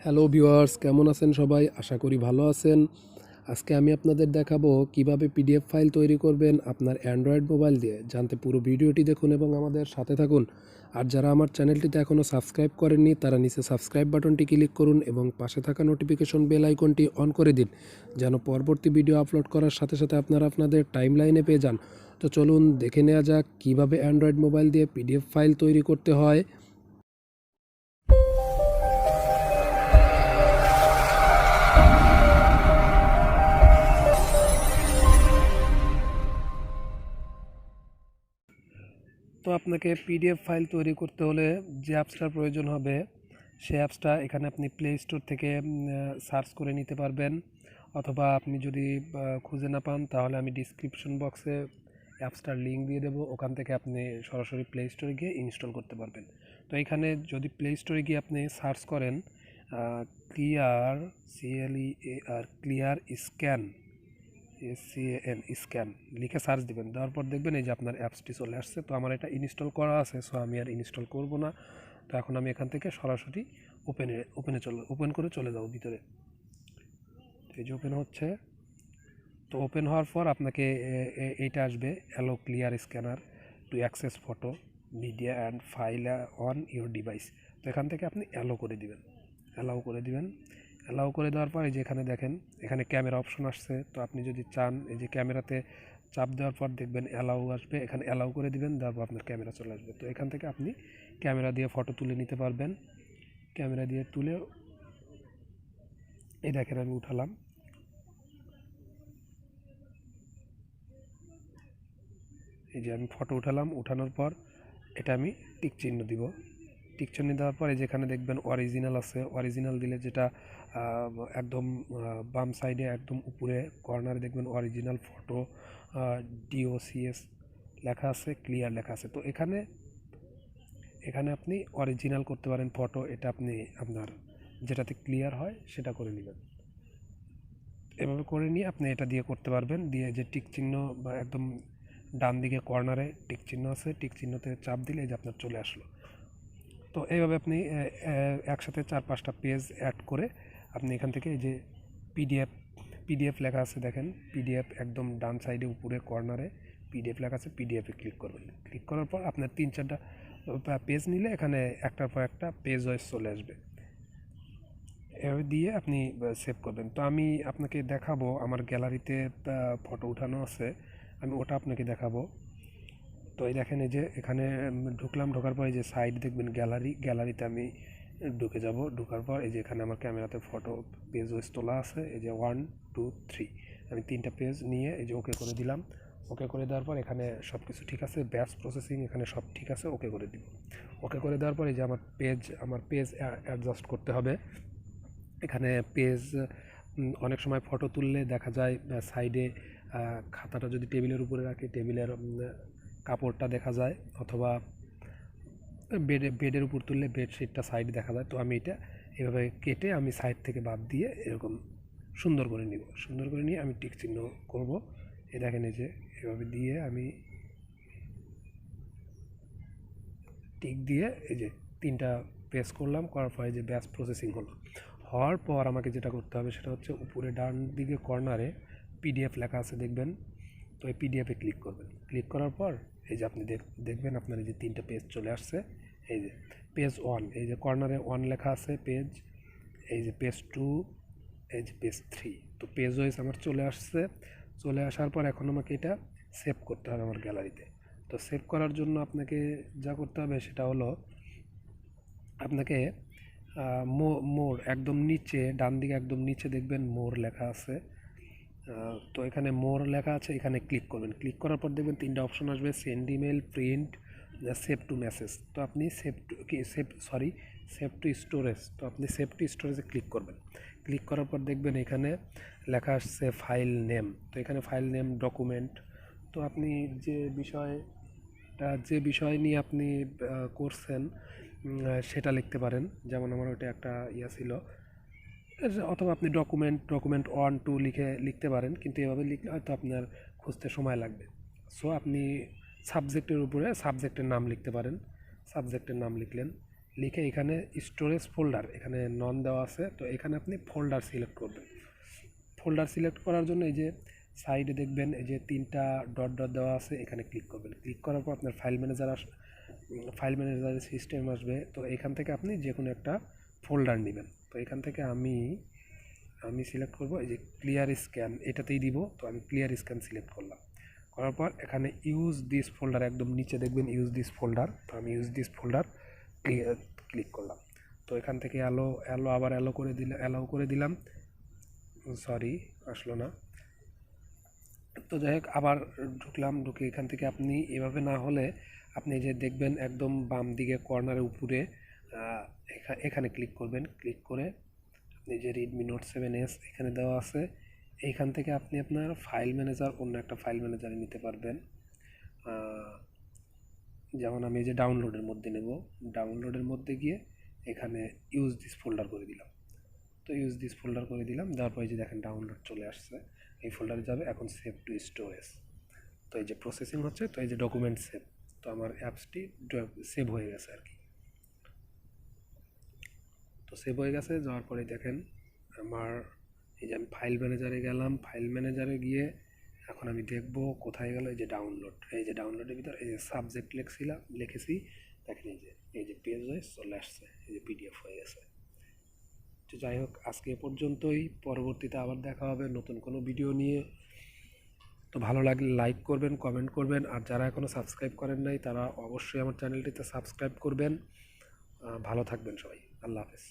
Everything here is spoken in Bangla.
হ্যালো ভিউয়ার্স, কেমন আছেন সবাই? আশা করি ভালো আছেন। আজকে আমি আপনাদের দেখাবো কিভাবে পিডিএফ ফাইল তৈরি করবেন আপনার অ্যান্ড্রয়েড মোবাইল দিয়ে। জানতে পুরো ভিডিওটি দেখুন এবং আমাদের সাথে থাকুন। আর যারা আমার চ্যানেলটিতে এখনও সাবস্ক্রাইব করেননি তারা নিচে সাবস্ক্রাইব বাটনটি ক্লিক করুন এবং পাশে থাকা নোটিফিকেশন বেল আইকনটি অন করে দিন, যেন পরবর্তী ভিডিও আপলোড করার সাথে সাথে আপনারা আপনাদের টাইমলাইনে পেয়ে যান। তো চলুন দেখে নেওয়া যাক কিভাবে অ্যান্ড্রয়েড মোবাইল দিয়ে পিডিএফ ফাইল তৈরি করতে হয়। তো আপনাকে পিডিএফ ফাইল তৈরি করতে হলে যে অ্যাপসটার প্রয়োজন হবে সেই অ্যাপসটা এখানে আপনি প্লে স্টোর থেকে সার্চ করে নিতে পারবেন, অথবা আপনি যদি খুঁজে না পান তাহলে আমি ডিসক্রিপশন বক্সে অ্যাপসটার লিঙ্ক দিয়ে দেবো, ওখান থেকে আপনি সরাসরি প্লে স্টোরে গিয়ে ইনস্টল করতে পারবেন। তো এখানে যদি প্লে স্টোরে গিয়ে আপনি সার্চ করেন ক্লিয়ার ক্লিয়ার স্ক্যান স্ক্যান লিখে সার্চ দিবেন, দেওয়ার পর দেখবেন এই যে আপনার অ্যাপসটি চলে আসছে। তো আমার এটা ইনস্টল করা আছে, সো আমি আর ইনস্টল করব না। তো এখন আমি এখান থেকে সরাসরি ওপেন করে চলে যাব ভিতরে। এই যে ওপেন হচ্ছে। তো ওপেন হওয়ার পর আপনাকে এইটা আসবে, allow Clear Scanner to access photo media and file on your device. তো এখান থেকে আপনি অ্যালাউ করে দিবেন। অ্যালাউ করে দেওয়ার পর এই যে এখানে দেখেন এখানে ক্যামেরা অপশন আসছে। তো আপনি যদি চান এই যে ক্যামেরাতে চাপ দেওয়ার পর দেখবেন অ্যালাউ আসবে, এখানে অ্যালাউ করে দিবেন, তারপর আপনার ক্যামেরা চলে আসবে। তো এখান থেকে আপনি ক্যামেরা দিয়ে ফটো তুলে নিতে পারবেন। ক্যামেরা দিয়ে তুলে এই দেখেন আমি উঠালাম। এই যে আমি ফটো উঠানোর পর এটা আমি টিক চিহ্ন দিব। টিক চিহ্ন দেওয়ার পরে যেখানে দেখবেন অরিজিনাল আছে, অরিজিনাল দিলে যেটা একদম বাম সাইডে একদম উপরে কর্নারে দেখবেন অরিজিনাল ফটো DOCS লেখা আছে, ক্লিয়ার লেখা আছে। তো এখানে আপনি অরিজিনাল করতে পারেন ফটো, এটা আপনি আপনার যেটাতে ক্লিয়ার হয় সেটা করে নেবেন। এভাবে করে নিয়ে আপনি এটা দিয়ে করতে পারবেন। দিয়ে যে টিক চিহ্ন বা একদম ডান দিকে কর্নারে টিক চিহ্ন আছে, টিক চিহ্নতে চাপ দিলে এই যে আপনার চলে আসলো। তো এইভাবে আপনি একসাথে 4-5টা পেজ অ্যাড করে আপনি এখান থেকে এই যে পিডিএফ লেখা আছে দেখেন, পিডিএফ একদম ডান সাইডে উপরে কর্নারে পিডিএফ লেখা আছে, পিডিএফে ক্লিক করবেন। ক্লিক করার পর আপনার 3-4টা পেজ নিলে এখানে একটার পর একটা পেজ ওয়াইজ চলে আসবে। এভাবে দিয়ে আপনি সেভ করবেন। তো আমি আপনাকে দেখাবো, আমার গ্যালারিতে ফটো উঠানো আছে, আমি ওটা আপনাকে দেখাবো। তো এই দেখেন এই যে এখানে ঢোকার পরে যে সাইড দেখবেন গ্যালারিতে আমি ঢুকে যাব। ঢোকার পর এই যে এখানে আমার ক্যামেরাতে ফটো পেজ ওয়েস তোলা আছে, এই যে 1 2 3 আমি 3টা পেজ নিয়ে এই যে ওকে করে দিলাম। ওকে করে দেওয়ার পর এখানে সব কিছু ঠিক আছে, ব্যাচ প্রসেসিং এখানে সব ঠিক আছে, ওকে করে দিব। ওকে করে দেওয়ার পর এই যে আমার পেজ অ্যাডজাস্ট করতে হবে। এখানে পেজ অনেক সময় ফটো তুললে দেখা যায় সাইডে খাতাটা যদি টেবিলের উপরে রাখি টেবিলের কাপড়টা দেখা যায়, অথবা বেডের উপর তুললে বেডশিটটা সাইড দেখা যায়। তো আমি এটা এভাবে কেটে আমি সাইড থেকে বাদ দিয়ে এরকম সুন্দর করে নিব। সুন্দর করে নিয়ে আমি টিক চিহ্ন করব। এই দেখেন এই যে এভাবে দিয়ে আমি টিক দিয়ে এই যে 3টা পেজ করলাম, করার পরে যে ব্যাচ প্রসেসিং হওয়ার পর আমাকে যেটা করতে হবে সেটা হচ্ছে উপরে ডান দিকে কর্নারে পিডিএফ লেখা আছে দেখবেন। তো এই পিডিএফে ক্লিক করবেন। ক্লিক করার পর এই যে আপনি দেখবেন আপনার এই যে 3টা পেজ চলে আসছে। এই যে পেজ 1, এই যে কর্নারে 1 লেখা আছে পেজ, এই যে পেজ 2, এই যে পেজ 3। তো পেজ ওয়াইজ আমার চলে আসছে। চলে আসার পর এখন আমাকে এটা সেভ করতে হবে আমার গ্যালারিতে। তো সেভ করার জন্য আপনাকে যা করতে হবে সেটা হলো আপনাকে মোর একদম নিচে ডান দিকে একদম নিচে দেখবেন মোর লেখা আছে। তো এখানে মোর লেখা আছে, এখানে ক্লিক করবেন। ক্লিক করার পর দেখবেন 3টা অপশন আসবে, send email, print, save two message. তো আপনি সেভ টু স্টোরেজ। তো আপনি সেভ টু স্টোরেজে ক্লিক করবেন। ক্লিক করার পর দেখবেন এখানে লেখা আসছে ফাইল নেম। তো এখানে ফাইল নেম ডকুমেন্ট। তো আপনি যে বিষয় নিয়ে আপনি করছেন সেটা লিখতে পারেন। যেমন আমার ওইটা একটা ছিল, অথবা আপনি ডকুমেন্ট 1 2 লিখতে পারেন, কিন্তু এভাবে লিখলে হয়তো আপনার খুঁজতে সময় লাগবে। সো আপনি সাবজেক্টের উপরে সাবজেক্টের নাম লিখতে পারেন। সাবজেক্টের নাম লিখলেন, লিখে এখানে স্টোরেজ ফোল্ডার, এখানে নন দেওয়া আছে, তো এখানে আপনি ফোল্ডার সিলেক্ট করবেন। ফোল্ডার সিলেক্ট করার জন্য এই যে সাইডে দেখবেন এই যে 3টা ডট ডট দেওয়া আছে, এখানে ক্লিক করবেন। ক্লিক করার পর আপনার ফাইল ম্যানেজারের সিস্টেম আসবে। তো এখান থেকে আপনি যে কোনো একটা ফোল্ডার নেবেন। তো এখান থেকে আমি সিলেক্ট করব এই যে ক্লিয়ার স্ক্যান, এটাতেই দিব। তো আমি ক্লিয়ার স্ক্যান সিলেক্ট করলাম। করার পর এখানে ইউজ দিস ফোল্ডার, একদম নিচে দেখবেন ইউজ দিস ফোল্ডার। তো আমি ইউজ দিস ফোল্ডার ক্লিক করলাম। তো এখান থেকে অ্যালাউ করে দিলাম। সরি, আসলো না। তো যাই হোক, আবার ঢুকে এখান থেকে আপনি এভাবে না হলে আপনি যে দেখবেন একদম বাম দিকে কর্নারের উপরে এখানে ক্লিক করবেন। ক্লিক করে আপনি যে রেডমি নোট 7S এখানে দেওয়া আছে, এইখান থেকে আপনি আপনার ফাইল ম্যানেজার অন্য একটা ফাইল ম্যানেজারে নিতে পারবেন। যেমন আমি এই যে ডাউনলোডের মধ্যে নেব, ডাউনলোডের মধ্যে গিয়ে এখানে ইউজ দিস ফোল্ডার করে দিলাম। তো ইউজ দিস ফোল্ডার করে দিলাম, দেওয়ার পরে যে দেখেন ডাউনলোড চলে আসছে, এই ফোল্ডারে যাবে। এখন সেভ টু স্টোরেজ, তো এই যে প্রসেসিং হচ্ছে, তো এই যে ডকুমেন্ট সেভ, তো আমার অ্যাপসটি সেভ হয়ে গেছে আর কি। তো সেভ হয়ে গেছে, যাওয়ার পরে দেখেন আমার এই যে আমি ফাইল ম্যানেজারে গেলাম, ফাইল ম্যানেজারে গিয়ে এখন আমি দেখব কোথায় গেল এই যে ডাউনলোড। এই যে ডাউনলোডের ভিতর এই যে সাবজেক্ট লিখেছি, দেখেন এই যে পেজ ওয়াইজ চলে আসছে, এই যে পিডিএফ হয়ে গেছে। তো যাই হোক, আজকে এ পর্যন্তই। পরবর্তীতে আবার দেখা হবে নতুন কোনো ভিডিও নিয়ে। তো ভালো লাগলে লাইক করবেন, কমেন্ট করবেন, আর যারা এখনও সাবস্ক্রাইব করেন নাই তারা অবশ্যই আমার চ্যানেলটিতে সাবস্ক্রাইব করবেন। ভালো থাকবেন সবাই, আল্লাহ হাফেজ।